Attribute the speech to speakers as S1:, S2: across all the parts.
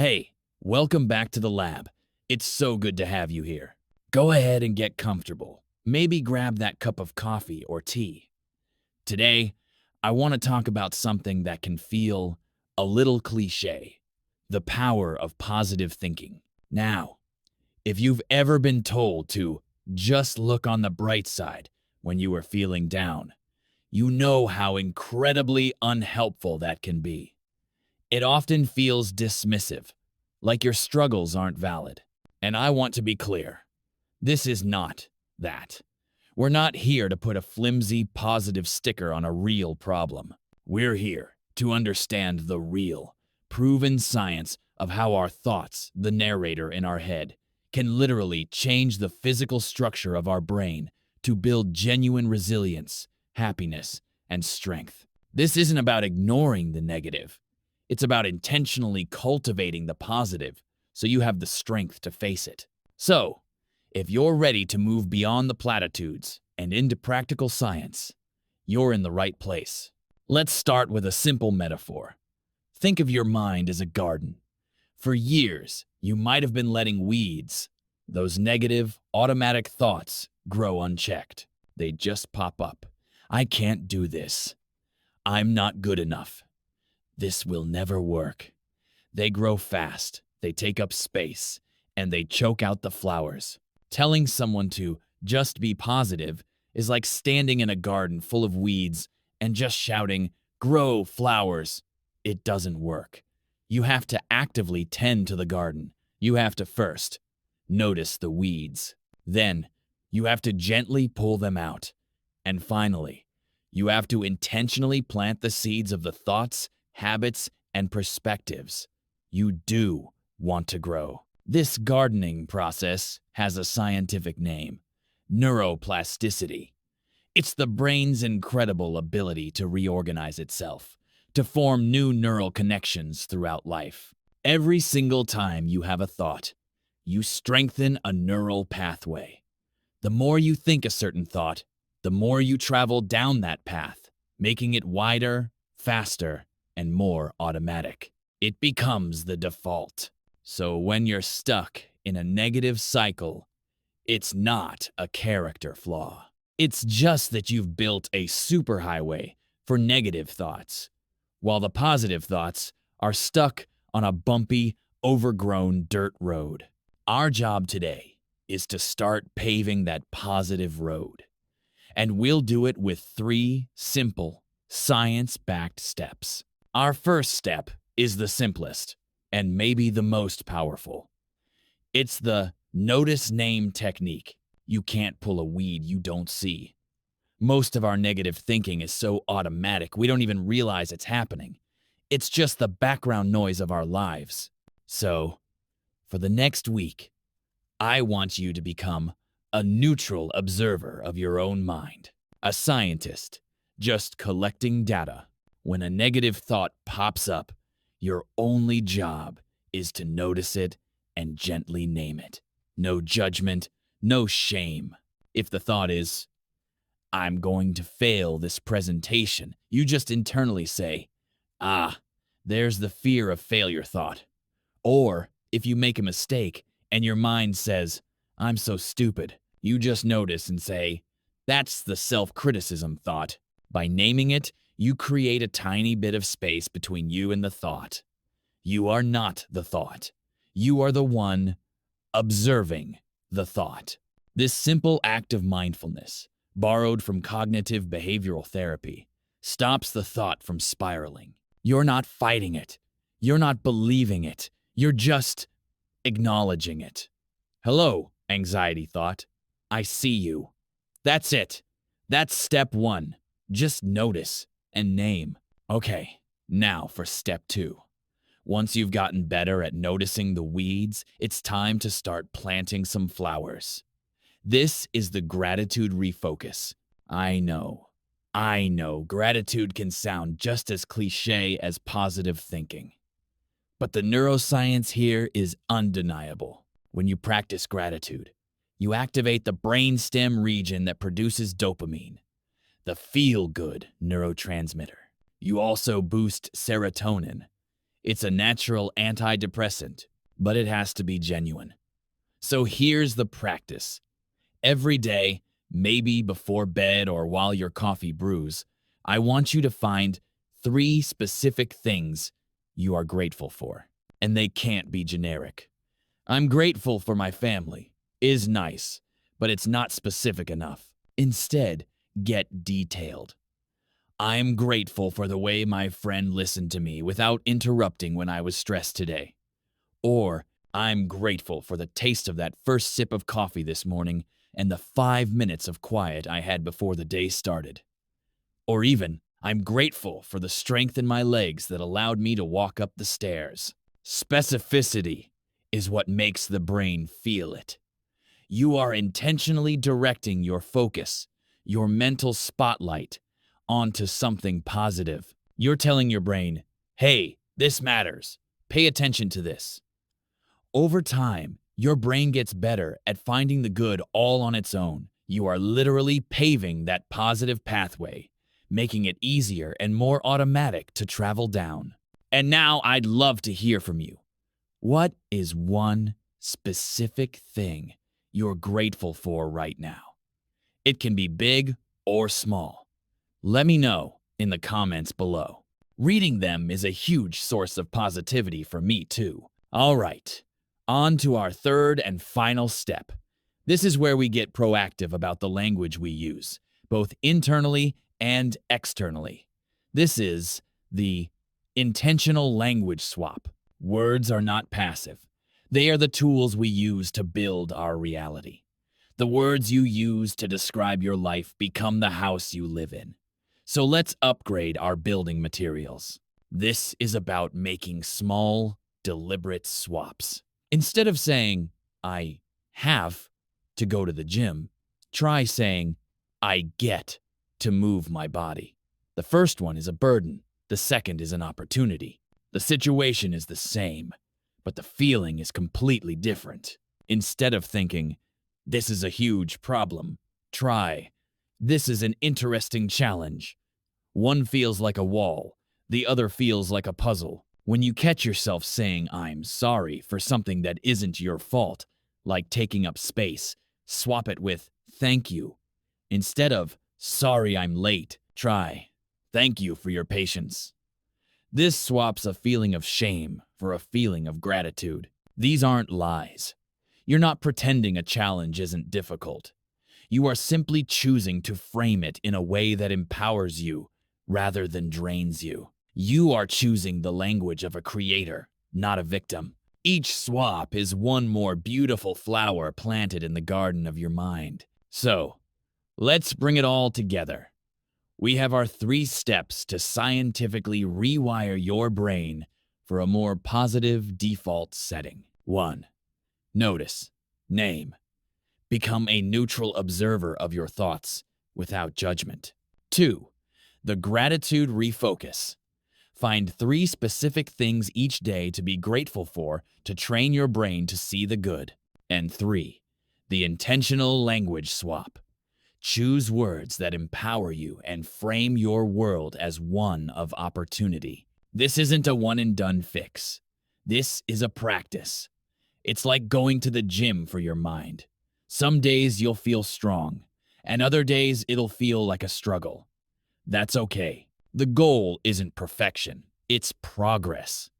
S1: Hey, welcome back to the lab. It's so good to have you here. Go ahead and get comfortable. Maybe grab that cup of coffee or tea. Today, I want to talk about something that can feel a little cliche: the power of positive thinking. Now, if you've ever been told to just look on the bright side when you are feeling down, you know how incredibly unhelpful that can be. It often feels dismissive, like your struggles aren't valid. And I want to be clear, this is not that. We're not here to put a flimsy positive sticker on a real problem. We're here to understand the real, proven science of how our thoughts, the narrator in our head, can literally change the physical structure of our brain to build genuine resilience, happiness, and strength. This isn't about ignoring the negative. It's about intentionally cultivating the positive so you have the strength to face it. So, if you're ready to move beyond the platitudes and into practical science, you're in the right place. Let's start with a simple metaphor. Think of your mind as a garden. For years, you might have been letting weeds, those negative, automatic thoughts, grow unchecked. They just pop up. I can't do this. I'm not good enough. This will never work. They grow fast, they take up space, and they choke out the flowers. Telling someone to just be positive is like standing in a garden full of weeds and just shouting, "Grow flowers." It doesn't work. You have to actively tend to the garden. You have to first notice the weeds. Then, you have to gently pull them out. And finally, you have to intentionally plant the seeds of the thoughts, habits, and perspectives you do want to grow. This gardening process has a scientific name: neuroplasticity. It's the brain's incredible ability to reorganize itself, to form new neural connections throughout life. Every single time you have a thought, you strengthen a neural pathway. The more you think a certain thought, the more you travel down that path, making it wider, faster, and more automatic. It becomes the default. So when you're stuck in a negative cycle, it's not a character flaw. It's just that you've built a superhighway for negative thoughts, while the positive thoughts are stuck on a bumpy, overgrown dirt road. Our job today is to start paving that positive road. And we'll do it with 3 simple, science-backed steps. Our first step is the simplest and maybe the most powerful. It's the notice name technique. You can't pull a weed you don't see. Most of our negative thinking is so automatic we don't even realize it's happening. It's just the background noise of our lives. So, for the next week, I want you to become a neutral observer of your own mind, a scientist just collecting data. When a negative thought pops up, your only job is to notice it and gently name it. No judgment, no shame. If the thought is, "I'm going to fail this presentation," you just internally say, "Ah, there's the fear of failure thought." Or if you make a mistake and your mind says, "I'm so stupid," you just notice and say, "That's the self-criticism thought." By naming it, you create a tiny bit of space between you and the thought. You are not the thought. You are the one observing the thought. This simple act of mindfulness, borrowed from cognitive behavioral therapy, stops the thought from spiraling. You're not fighting it. You're not believing it. You're just acknowledging it. "Hello, anxiety thought. I see you." That's it. That's step 1. Just notice and name. Okay, now for step 2. Once you've gotten better at noticing the weeds, it's time to start planting some flowers. This is the gratitude refocus. I know, gratitude can sound just as cliche as positive thinking. But the neuroscience here is undeniable. When you practice gratitude, you activate the brainstem region that produces dopamine, the feel-good neurotransmitter. You also boost serotonin. It's a natural antidepressant, but it has to be genuine. So here's the practice. Every day, maybe before bed or while your coffee brews, I want you to find 3 specific things you are grateful for. And they can't be generic. I'm grateful for my family is nice, but it's not specific enough. Instead, get detailed. I'm grateful for the way my friend listened to me without interrupting when I was stressed today. Or, I'm grateful for the taste of that first sip of coffee this morning and the 5 minutes of quiet I had before the day started. Or even, I'm grateful for the strength in my legs that allowed me to walk up the stairs. Specificity is what makes the brain feel it. You are intentionally directing your focus, your mental spotlight, onto something positive. You're telling your brain, hey, this matters. Pay attention to this. Over time, your brain gets better at finding the good all on its own. You are literally paving that positive pathway, making it easier and more automatic to travel down. And now I'd love to hear from you. What is one specific thing you're grateful for right now? It can be big or small. Let me know in the comments below. Reading them is a huge source of positivity for me too. All right, on to our third and final step. This is where we get proactive about the language we use, both internally and externally. This is the intentional language swap. Words are not passive. They are the tools we use to build our reality. The words you use to describe your life become the house you live in. So let's upgrade our building materials. This is about making small, deliberate swaps. Instead of saying, I have to go to the gym, try saying, I get to move my body. The first one is a burden. The second is an opportunity. The situation is the same, but the feeling is completely different. Instead of thinking, this is a huge problem, try, this is an interesting challenge. One feels like a wall, the other feels like a puzzle. When you catch yourself saying, I'm sorry for something that isn't your fault, like taking up space, swap it with, thank you. Instead of, sorry I'm late, try, thank you for your patience. This swaps a feeling of shame for a feeling of gratitude. These aren't lies. You're not pretending a challenge isn't difficult. You are simply choosing to frame it in a way that empowers you rather than drains you. You are choosing the language of a creator, not a victim. Each swap is one more beautiful flower planted in the garden of your mind. So, let's bring it all together. We have our 3 steps to scientifically rewire your brain for a more positive default setting. 1. Notice. Name. Become a neutral observer of your thoughts without judgment. 2. The gratitude refocus. Find 3 specific things each day to be grateful for to train your brain to see the good. And 3. The intentional language swap. Choose words that empower you and frame your world as one of opportunity. This isn't a one-and-done fix. This is a practice. It's like going to the gym for your mind. Some days you'll feel strong, and other days it'll feel like a struggle. That's okay. The goal isn't perfection, it's progress.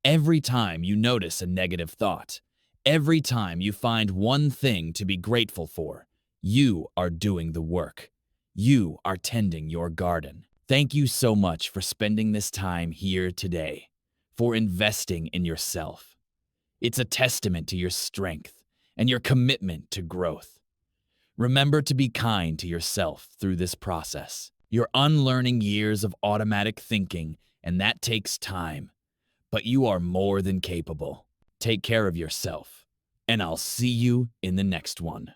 S1: Every time you notice a negative thought, every time you find one thing to be grateful for, you are doing the work. You are tending your garden. Thank you so much for spending this time here today, for investing in yourself. It's a testament to your strength and your commitment to growth. Remember to be kind to yourself through this process. You're unlearning years of automatic thinking, and that takes time. But you are more than capable. Take care of yourself, and I'll see you in the next one.